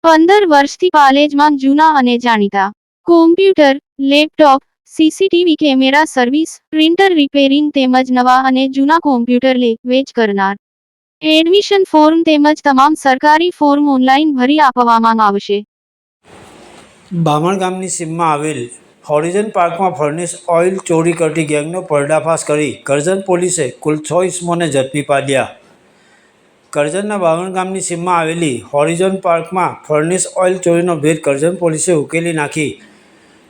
15 વર્ષથી પાલેજમાં જૂના અને જાણીતા computer, laptop, CCTV camera service, printer repairing તેમજ નવા અને જૂના કોમ્પ્યુટર લે-વેચ કરનાર. એડમિશન ફોર્મ તેમજ તમામ સરકારી ફોર્મ ઓનલાઈન ભરી આપવામાં આવશે. બામણ ગામની સીમમાં આવેલ હોરિઝન પાર્કમાં ફર્નિશ ઓઇલ ચોરી કરતી ગેંગનો પર્દાફાશ કરી કરજણ પોલીસે કુલ 6 ઇસમોને ઝડપી પાડ્યા. કરજણના બામણ ગામની સીમમાં આવેલી હોરિઝન પાર્કમાં ફર્નિશ ઓઇલ ચોરીનો ભેદ કરજણ પોલીસે ઉકેલી નાખી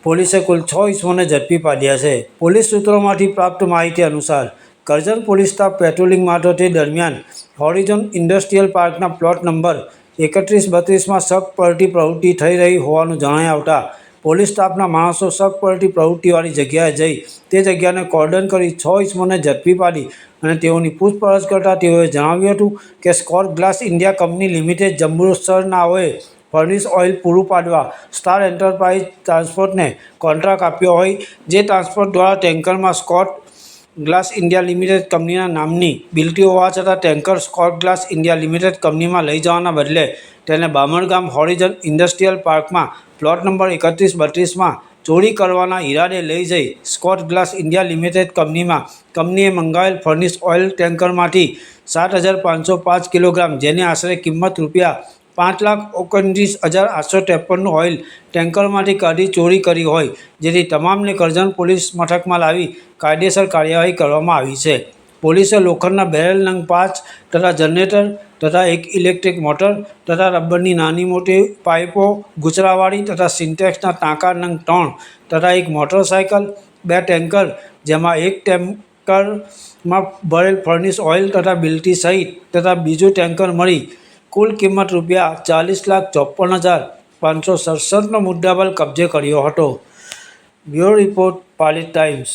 પોલીસે કુલ 6 ઇસમોને ઝડપી પાડ્યા છે. પોલીસ સૂત્રોમાંથી પ્રાપ્ત માહિતી અનુસાર કરજણ પોલીસ સ્ટાફ પેટ્રોલિંગમાં હતો તે દરમિયાન હોરિઝન ઇન્ડસ્ટ્રીયલ પાર્કના પ્લોટ નંબર 31-32માં શક પડતી પ્રવૃત્તિ થઈ રહી હોવાનું જણાઈ આવતા પોલીસ સ્ટાફના માણસો શક પડતી પ્રવૃત્તિવાળી જગ્યાએ જઈ તે જગ્યાને કોર્ડન કરી 6 ઇસમોને ઝડપી પાડી અને તેઓની પૂછપરછ કરતાં તેઓએ જણાવ્યું હતું કે Schott Glass India company limited જંબુસરનાઓએ ફર્નિશ ઓઇલ પૂરું પાડવા સ્ટાર એન્ટરપ્રાઇઝ ટ્રાન્સપોર્ટને કોન્ટ્રાક્ટ આપ્યો હોય જે ટ્રાન્સપોર્ટ દ્વારા ટેન્કરમાં સ્કોટ ગ્લાસ ઇન્ડિયા લિમિટેડ કંપનીના નામની બિલ્ટી હોવા છતાં tanker Scott Glass India Limited કંપનીમાં લઈ જવાના બદલે તેને બામણ ગામ હોરિઝન ઇન્ડસ્ટ્રીયલ પાર્કમાં પ્લોટ નંબર 31-32માં ચોરી કરવાના ઈરાદે લઈ જઈ સ્કોટ ગ્લાસ ઇન્ડિયા લિમિટેડ કંપનીએ મંગાવેલ ફર્નિશ ઓઇલ ટેન્કરમાંથી 7,505 કિલોગ્રામ જેની આશરે કિંમત રૂપિયા 5,29,853નું ઓઇલ ટેન્કરમાંથી કાઢી ચોરી કરી હોય જેથી તમામને કરજણ પોલીસ મથકમાં લાવી કાયદેસર કાર્યવાહી કરવામાં આવી છે. પોલીસે લોખંડના બેરલ નંગ 5 તથા જનરેટર તથા એક ઇલેક્ટ્રિક મોટર તથા રબરની નાની મોટી પાઇપો ગૂંચરાવાળી તથા સિન્ટેક્સના ટાંકા નંગ 3 તથા એક મોટરસાઇકલ, 2 ટેન્કર જેમાં એક ટેન્કરમાં ભરેલ ફર્નિશ ઓઇલ તથા બિલ્ટી સહિત તથા બીજું ટેન્કર મળી કુલ કિંમત રૂપિયા 40,54,567નો મુદ્દામાલ કબજે કર્યો હતો. Bureau report, Palit times.